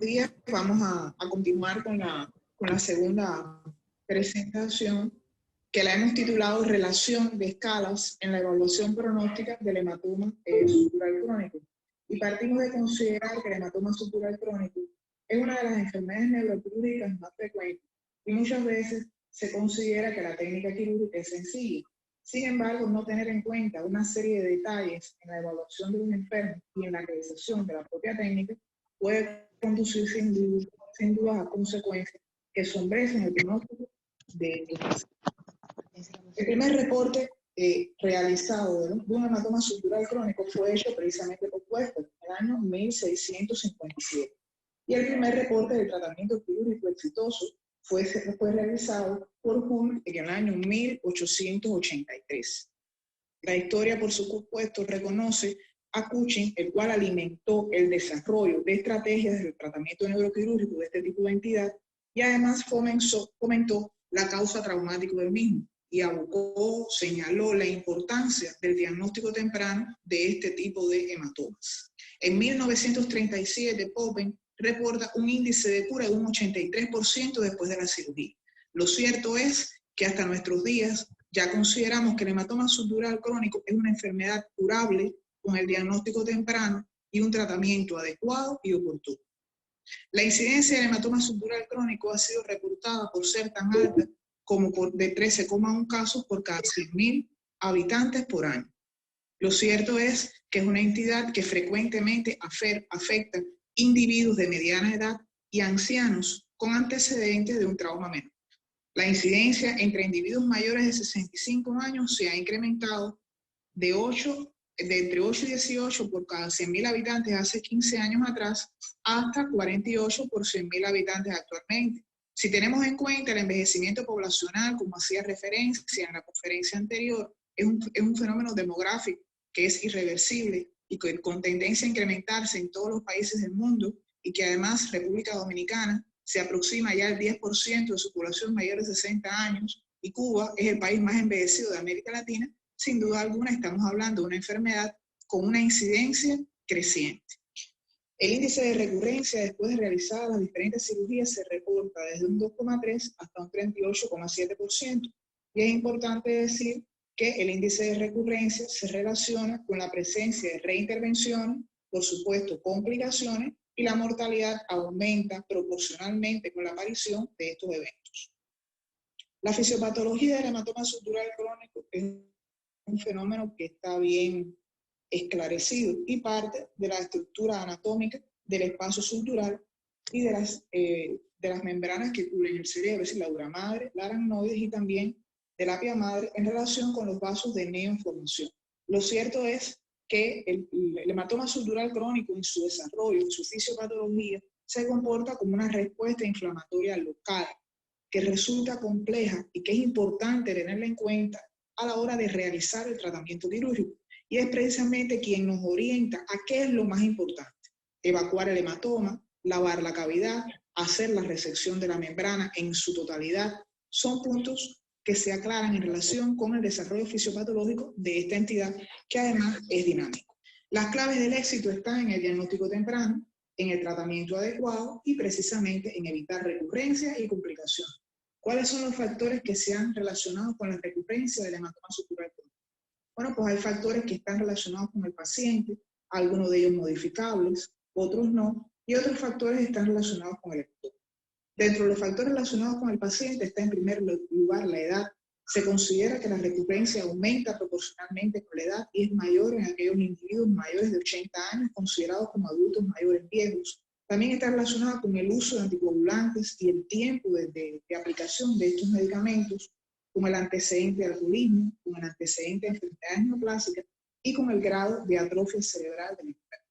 días. Vamos a continuar con la segunda presentación, que la hemos titulado Relación de escalas en la evaluación pronóstica del hematoma subdural crónico. Y partimos de considerar que el hematoma subdural crónico es una de las enfermedades neuroquirúrgicas más frecuentes y muchas veces se considera que la técnica quirúrgica es sencilla. Sin embargo, no tener en cuenta una serie de detalles en la evaluación de un enfermo y en la realización de la propia técnica puede conducir sin duda a consecuencias que sombrecen el pronóstico de estos pacientes. El primer reporte realizado de un hematoma subdural crónico fue hecho precisamente por Westphal en el año 1657. Y el primer reporte de tratamiento quirúrgico exitoso fue realizado por Hull en el año 1883. La historia, por supuesto, reconoce a Cushing, el cual alimentó el desarrollo de estrategias del tratamiento neuroquirúrgico de este tipo de entidad y además fomentó la causa traumática del mismo y señaló la importancia del diagnóstico temprano de este tipo de hematomas. En 1937, Poppen reporta un índice de cura de un 83% después de la cirugía. Lo cierto es que hasta nuestros días ya consideramos que el hematoma subdural crónico es una enfermedad curable con el diagnóstico temprano y un tratamiento adecuado y oportuno. La incidencia del hematoma subdural crónico ha sido reportada por ser tan alta como de 13,1 casos por cada 100.000 habitantes por año. Lo cierto es que es una entidad que frecuentemente afecta individuos de mediana edad y ancianos con antecedentes de un trauma menor. La incidencia entre individuos mayores de 65 años se ha incrementado de entre 8 y 18 por cada 100.000 habitantes hace 15 años atrás hasta 48 por 100.000 habitantes actualmente. Si tenemos en cuenta el envejecimiento poblacional, como hacía referencia en la conferencia anterior, es un fenómeno demográfico que es irreversible y con tendencia a incrementarse en todos los países del mundo, y que además República Dominicana se aproxima ya al 10% de su población mayor de 60 años, y Cuba es el país más envejecido de América Latina. Sin duda alguna estamos hablando de una enfermedad con una incidencia creciente. El índice de recurrencia después de realizar las diferentes cirugías se reporta desde un 2,3 hasta un 38,7%. Y es importante decir que el índice de recurrencia se relaciona con la presencia de reintervenciones, por supuesto complicaciones, y la mortalidad aumenta proporcionalmente con la aparición de estos eventos. La fisiopatología del hematoma subdural crónico es un fenómeno que está bien esclarecido y parte de la estructura anatómica del espacio subdural y de las membranas que cubren el cerebro, es decir, la dura madre, la aracnoides y también de la pia madre en relación con los vasos de neoformación. Lo cierto es que el hematoma subdural crónico en su desarrollo, en su fisiopatología, se comporta como una respuesta inflamatoria local que resulta compleja y que es importante tenerla en cuenta a la hora de realizar el tratamiento quirúrgico. Y es precisamente quien nos orienta a qué es lo más importante: evacuar el hematoma, lavar la cavidad, hacer la resección de la membrana en su totalidad. Son puntos que se aclaran en relación con el desarrollo fisiopatológico de esta entidad, que además es dinámico. Las claves del éxito están en el diagnóstico temprano, en el tratamiento adecuado y precisamente en evitar recurrencias y complicaciones. ¿Cuáles son los factores que se han relacionado con la recurrencia del hematoma subdural crónico? Bueno, pues hay factores que están relacionados con el paciente, algunos de ellos modificables, otros no, y otros factores están relacionados con el hematoma. Dentro de los factores relacionados con el paciente está en primer lugar la edad. Se considera que la recurrencia aumenta proporcionalmente con la edad y es mayor en aquellos individuos mayores de 80 años considerados como adultos mayores viejos. También está relacionada con el uso de anticoagulantes y el tiempo de aplicación de estos medicamentos, con el antecedente de alcoholismo, con el antecedente de enfermedades neoplásicas y con el grado de atrofia cerebral del enfermo.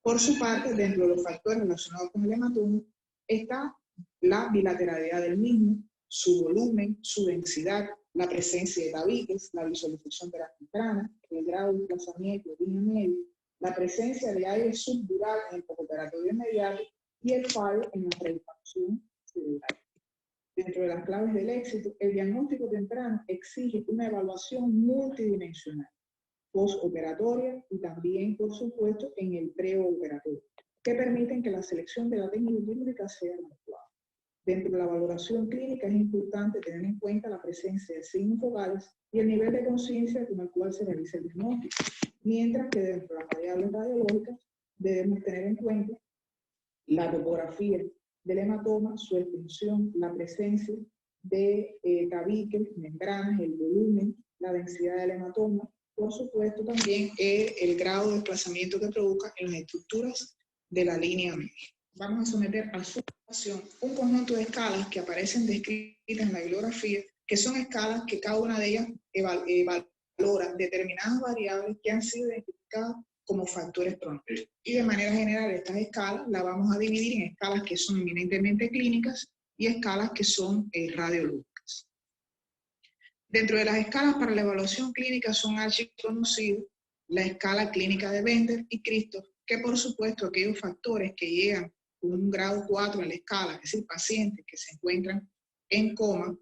Por su parte, dentro de los factores relacionados con el hematoma está la bilateralidad del mismo, su volumen, su densidad, la presencia de tabiques, la visualización de las membranas, el grado de desplazamiento de línea media, la presencia de aire subdural en el postoperatorio inmediato y el fallo en la reexpansión cerebral. Dentro de las claves del éxito, el diagnóstico temprano exige una evaluación multidimensional, postoperatoria y también, por supuesto, en el preoperatorio. que permiten que la selección de la técnica quirúrgica sea adecuada. Dentro de la valoración clínica es importante tener en cuenta la presencia de signos focales y el nivel de conciencia con el cual se realiza el diagnóstico, mientras que dentro de las variables radiológicas debemos tener en cuenta la topografía del hematoma, su extensión, la presencia de tabiques, membranas, el volumen, la densidad del hematoma, por supuesto también el grado de desplazamiento que provoca en las estructuras de la línea media. Vamos a someter a su evaluación un conjunto de escalas que aparecen descritas en la bibliografía, que son escalas que cada una de ellas valora determinadas variables que han sido identificadas como factores pronósticos. Y de manera general estas escalas las vamos a dividir en escalas que son eminentemente clínicas y escalas que son radiológicas. Dentro de las escalas para la evaluación clínica son archiconocidos la escala clínica de Bender y Christoph, que por supuesto aquellos factores que llegan con un grado 4 en la escala, es decir, pacientes que se encuentran en coma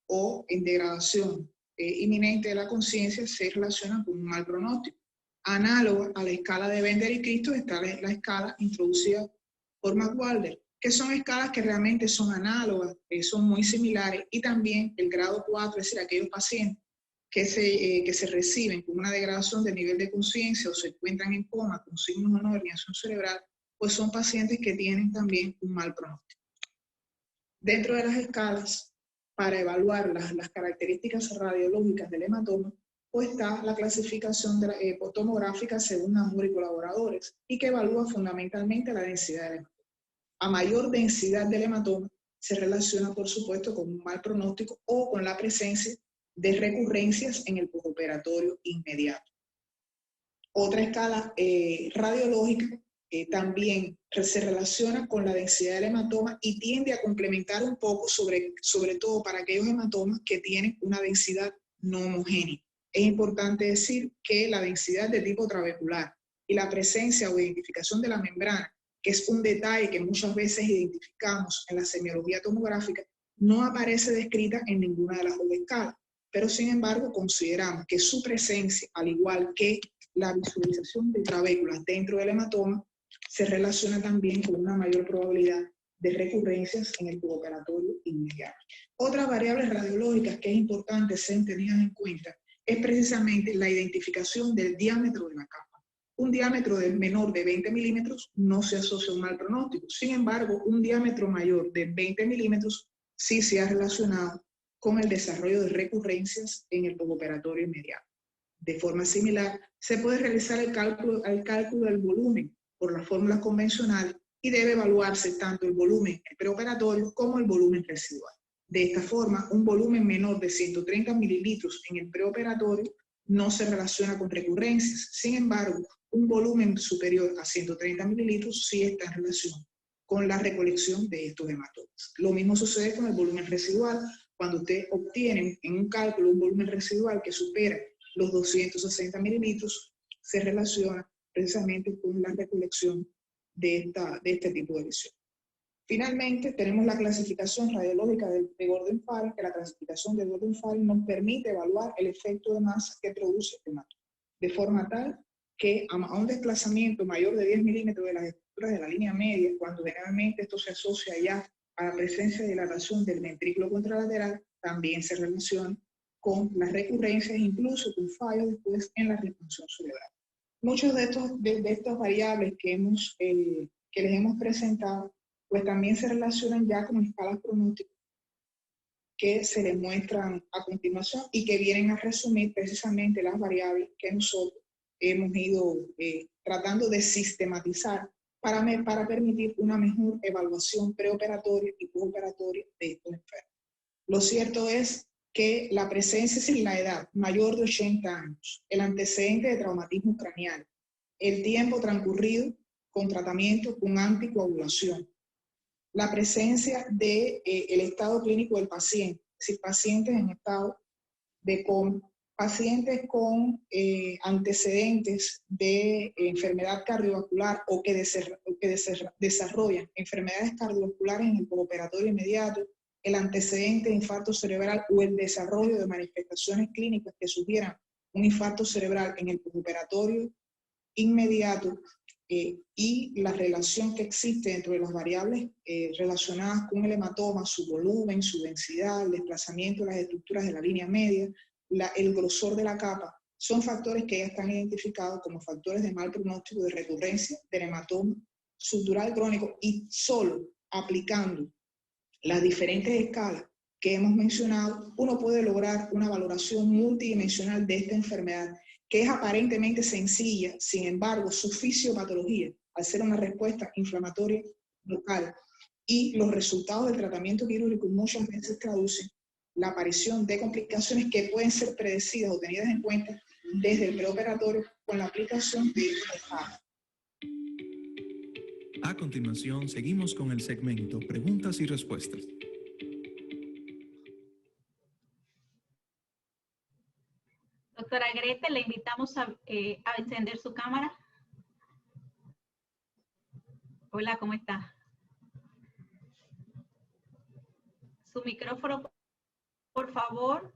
o en degradación inminente de la conciencia, se relacionan con un mal pronóstico. Análoga a la escala de Bender y Christoph está la escala introducida por McWalder, que son escalas que realmente son análogas, son muy similares, y también el grado 4, es decir, aquellos pacientes que se reciben con una degradación del nivel de conciencia o se encuentran en coma con signos o no de herniación cerebral, pues son pacientes que tienen también un mal pronóstico. Dentro de las escalas, para evaluar las características radiológicas del hematoma, pues está la clasificación tomográfica según Namur y colaboradores, y que evalúa fundamentalmente la densidad del hematoma. A mayor densidad del hematoma, se relaciona, por supuesto, con un mal pronóstico o con la presencia de recurrencias en el postoperatorio inmediato. Otra escala radiológica también se relaciona con la densidad del hematoma y tiende a complementar un poco, sobre todo para aquellos hematomas que tienen una densidad no homogénea. Es importante decir que la densidad de tipo trabecular y la presencia o identificación de la membrana, que es un detalle que muchas veces identificamos en la semiología tomográfica, no aparece descrita en ninguna de las dos escalas, pero sin embargo consideramos que su presencia, al igual que la visualización de trabéculas dentro del hematoma, se relaciona también con una mayor probabilidad de recurrencias en el postoperatorio inmediato. Otras variables radiológicas que es importante ser tenidas en cuenta es precisamente la identificación del diámetro de la capa. Un diámetro menor de 20 milímetros no se asocia a un mal pronóstico. Sin embargo, un diámetro mayor de 20 milímetros sí se ha relacionado con el desarrollo de recurrencias en el postoperatorio inmediato. De forma similar, se puede realizar el cálculo del volumen por las fórmulas convencionales y debe evaluarse tanto el volumen preoperatorio como el volumen residual. De esta forma, un volumen menor de 130 mililitros en el preoperatorio no se relaciona con recurrencias. Sin embargo, un volumen superior a 130 mililitros sí está en relación con la recolección de estos hematomas. Lo mismo sucede con el volumen residual. Cuando usted obtiene en un cálculo un volumen residual que supera los 260 mililitros, se relaciona precisamente con la recolección de este tipo de lesión. Finalmente, tenemos la clasificación radiológica de Gordon-Farring, que la clasificación de Gordon-Farring nos permite evaluar el efecto de masa que produce el hematoma, de forma tal que a un desplazamiento mayor de 10 milímetros de las estructuras de la línea media, cuando generalmente esto se asocia ya a la presencia de dilatación del ventrículo contralateral, también se relaciona con las recurrencias, incluso con fallos después en la resolución cerebral. Muchos de estas variables que les hemos presentado, pues también se relacionan ya con escalas pronósticas que se les muestran a continuación y que vienen a resumir precisamente las variables que nosotros hemos ido tratando de sistematizar para permitir una mejor evaluación preoperatoria y postoperatoria de estos enfermos. Lo cierto es que la presencia sin la edad mayor de 80 años, el antecedente de traumatismo craneal, el tiempo transcurrido con tratamiento con anticoagulación, la presencia del estado clínico del paciente, es decir, pacientes en estado de coma, pacientes con antecedentes de enfermedad cardiovascular o que desarrollan enfermedades cardiovasculares en el postoperatorio inmediato, el antecedente de infarto cerebral o el desarrollo de manifestaciones clínicas que sugieran un infarto cerebral en el postoperatorio inmediato, y la relación que existe entre las variables relacionadas con el hematoma, su volumen, su densidad, el desplazamiento de las estructuras de la línea media, el grosor de la capa, son factores que ya están identificados como factores de mal pronóstico de recurrencia del hematoma subdural crónico, y solo aplicando las diferentes escalas que hemos mencionado, uno puede lograr una valoración multidimensional de esta enfermedad, que es aparentemente sencilla. Sin embargo, su fisiopatología, al ser una respuesta inflamatoria local, y los resultados del tratamiento quirúrgico muchas veces traducen la aparición de complicaciones que pueden ser predecidas o tenidas en cuenta desde el preoperatorio con la aplicación de fármacos. A continuación, seguimos con el segmento Preguntas y Respuestas. Doctora Grete, le invitamos a encender su cámara. Hola, ¿cómo está? Su micrófono, por favor.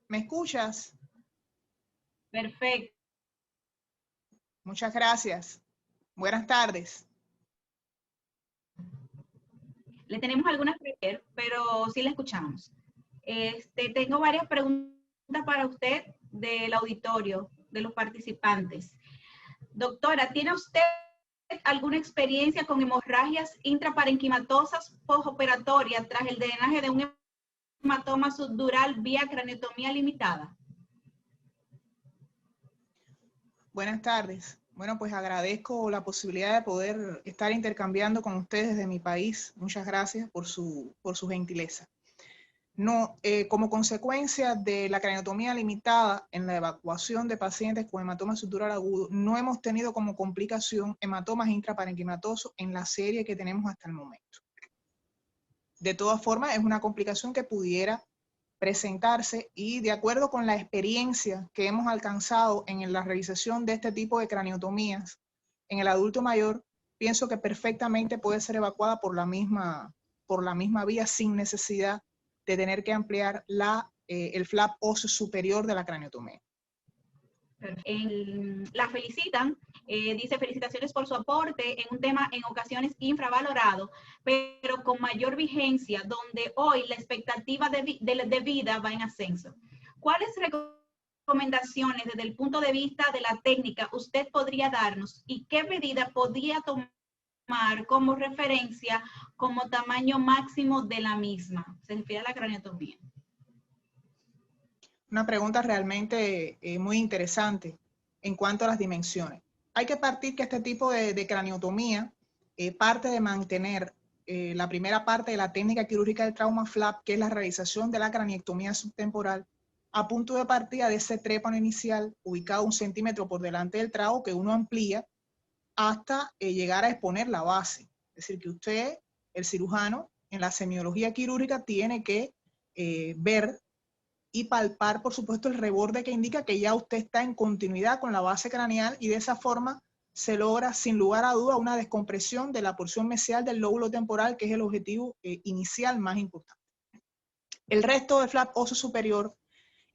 ¿Me escuchas? Perfecto. Muchas gracias. Buenas tardes. Le tenemos algunas preguntas, pero sí la escuchamos. Tengo varias preguntas para usted del auditorio, de los participantes. Doctora, ¿tiene usted alguna experiencia con hemorragias intraparenquimatosas postoperatorias tras el drenaje de un hematoma subdural vía craniotomía limitada? Buenas tardes. Bueno, pues agradezco la posibilidad de poder estar intercambiando con ustedes desde mi país. Muchas gracias por su gentileza. No, como consecuencia de la craniotomía limitada en la evacuación de pacientes con hematoma subdural agudo, no hemos tenido como complicación hematomas intraparenquimatosos en la serie que tenemos hasta el momento. De todas formas, es una complicación que pudiera presentarse, y de acuerdo con la experiencia que hemos alcanzado en la realización de este tipo de craniotomías en el adulto mayor, pienso que perfectamente puede ser evacuada por la misma vía sin necesidad de tener que ampliar el flap óseo superior de la craniotomía. La felicitan, dice felicitaciones por su aporte en un tema en ocasiones infravalorado, pero con mayor vigencia, donde hoy la expectativa de vida va en ascenso. ¿Cuáles recomendaciones desde el punto de vista de la técnica usted podría darnos, y qué medida podría tomar como referencia como tamaño máximo de la misma? Se refiere a la craniotomía. Una pregunta realmente muy interesante en cuanto a las dimensiones. Hay que partir que este tipo de craniotomía parte de mantener la primera parte de la técnica quirúrgica del trauma flap, que es la realización de la craniectomía subtemporal, a punto de partida de ese trépano inicial ubicado 1 centímetro por delante del trago, que uno amplía hasta llegar a exponer la base. Es decir, que usted, el cirujano, en la semiología quirúrgica tiene que ver y palpar, por supuesto, el reborde que indica que ya usted está en continuidad con la base craneal, y de esa forma se logra, sin lugar a duda, una descompresión de la porción mesial del lóbulo temporal, que es el objetivo inicial más importante. El resto del flap óseo superior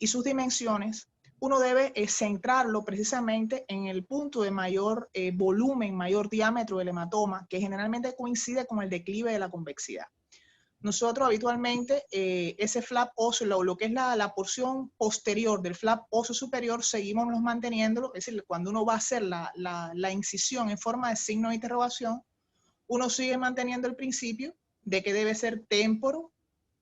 y sus dimensiones, uno debe centrarlo precisamente en el punto de mayor volumen, mayor diámetro del hematoma, que generalmente coincide con el declive de la convexidad. Nosotros habitualmente ese flap óseo, lo que es la porción posterior del flap óseo superior, seguimos manteniéndolo. Es decir, cuando uno va a hacer la incisión en forma de signo de interrogación, uno sigue manteniendo el principio de que debe ser témporo,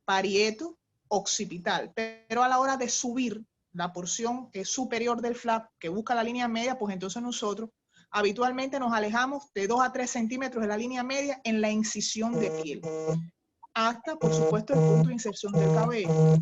parieto, occipital. Pero a la hora de subir la porción superior del flap, que busca la línea media, pues entonces nosotros habitualmente nos alejamos de 2 a 3 centímetros de la línea media en la incisión de piel, hasta, por supuesto, el punto de inserción del cabello.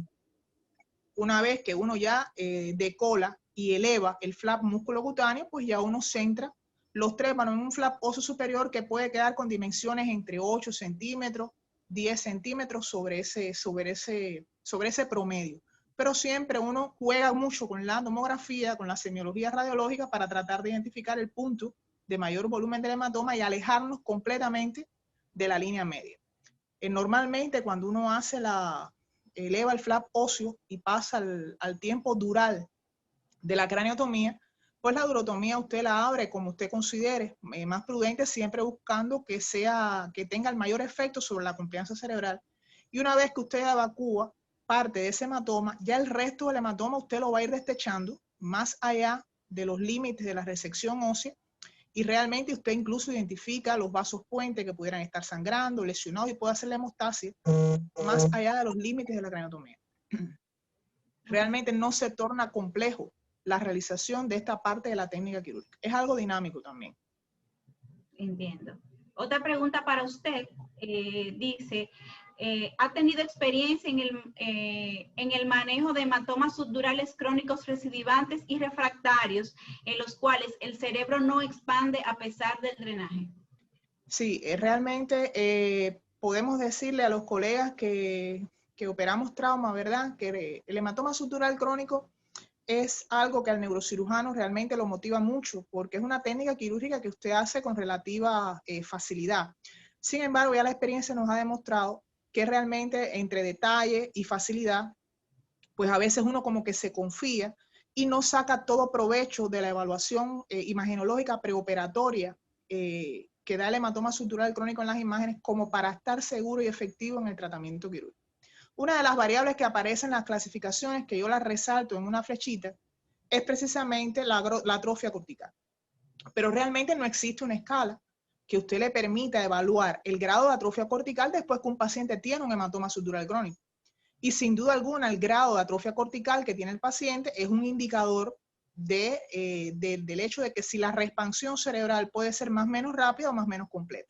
Una vez que uno ya decola y eleva el flap musculocutáneo, pues ya uno centra los trépanos en un flap óseo superior que puede quedar con dimensiones entre 8 centímetros, 10 centímetros sobre ese promedio. Pero siempre uno juega mucho con la tomografía, con la semiología radiológica, para tratar de identificar el punto de mayor volumen del hematoma y alejarnos completamente de la línea media. Normalmente cuando uno eleva el flap óseo y pasa al tiempo dural de la craniotomía, Pues la durotomía usted la abre como usted considere más prudente, siempre buscando que tenga el mayor efecto sobre la confianza cerebral. Y una vez que usted evacúa parte de ese hematoma, ya el resto del hematoma usted lo va a ir destechando más allá de los límites de la resección ósea, y realmente usted incluso identifica los vasos puentes que pudieran estar sangrando, lesionados, y puede hacer la hemostasia más allá de los límites de la craniotomía. Realmente no se torna complejo la realización de esta parte de la técnica quirúrgica. Es algo dinámico también. Entiendo. Otra pregunta para usted, dice, ¿ha tenido experiencia en el manejo de hematomas subdurales crónicos recidivantes y refractarios en los cuales el cerebro no expande a pesar del drenaje? Sí, realmente podemos decirle a los colegas que operamos trauma, ¿verdad? Que el hematoma subdural crónico es algo que al neurocirujano realmente lo motiva mucho, porque es una técnica quirúrgica que usted hace con relativa facilidad. Sin embargo, ya la experiencia nos ha demostrado que realmente entre detalle y facilidad, pues a veces uno como que se confía y no saca todo provecho de la evaluación imagenológica preoperatoria que da el hematoma subdural crónico en las imágenes, como para estar seguro y efectivo en el tratamiento quirúrgico. Una de las variables que aparecen en las clasificaciones, que yo las resalto en una flechita, es precisamente la atrofia cortical. Pero realmente no existe una escala que usted le permita evaluar el grado de atrofia cortical después que un paciente tiene un hematoma subdural crónico. Y sin duda alguna, el grado de atrofia cortical que tiene el paciente es un indicador del hecho de que si la reexpansión cerebral puede ser más o menos rápida o más o menos completa.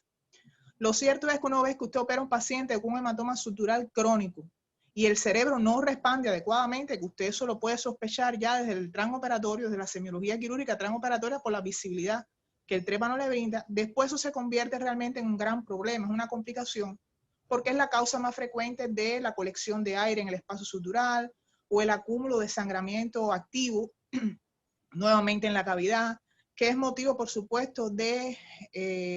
Lo cierto es que una vez que usted opera a un paciente con un hematoma subdural crónico y el cerebro no respande adecuadamente, que usted eso lo puede sospechar ya desde el transoperatorio, desde la semiología quirúrgica transoperatoria, por la visibilidad que el trépano le brinda, después eso se convierte realmente en un gran problema, es una complicación, porque es la causa más frecuente de la colección de aire en el espacio subdural o el acúmulo de sangramiento activo nuevamente en la cavidad, que es motivo, por supuesto, de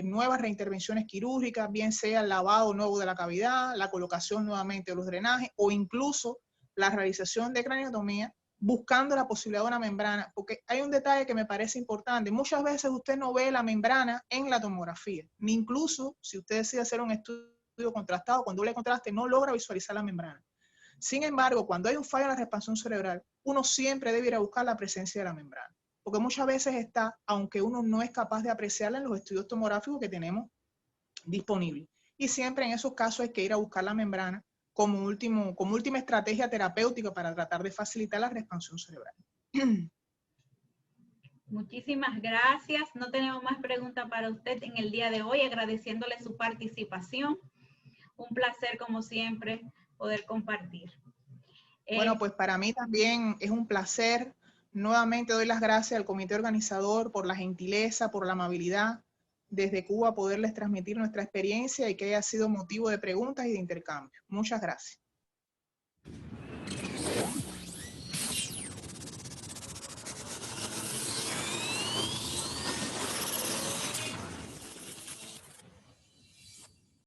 nuevas reintervenciones quirúrgicas, bien sea el lavado nuevo de la cavidad, la colocación nuevamente de los drenajes o incluso la realización de craniotomía buscando la posibilidad de una membrana, porque hay un detalle que me parece importante. Muchas veces usted no ve la membrana en la tomografía, ni incluso si usted decide hacer un estudio contrastado con doble contraste, no logra visualizar la membrana. Sin embargo, cuando hay un fallo en la reexpansión cerebral, uno siempre debe ir a buscar la presencia de la membrana, porque muchas veces está, aunque uno no es capaz de apreciarla en los estudios tomográficos que tenemos disponibles. Y siempre en esos casos hay que ir a buscar la membrana como última estrategia terapéutica para tratar de facilitar la reexpansión cerebral. Muchísimas gracias. No tenemos más preguntas para usted en el día de hoy, agradeciéndole su participación. Un placer, como siempre, poder compartir. Bueno, pues para mí también es un placer. Nuevamente doy las gracias al comité organizador por la gentileza, por la amabilidad desde Cuba poderles transmitir nuestra experiencia y que haya sido motivo de preguntas y de intercambio. Muchas gracias.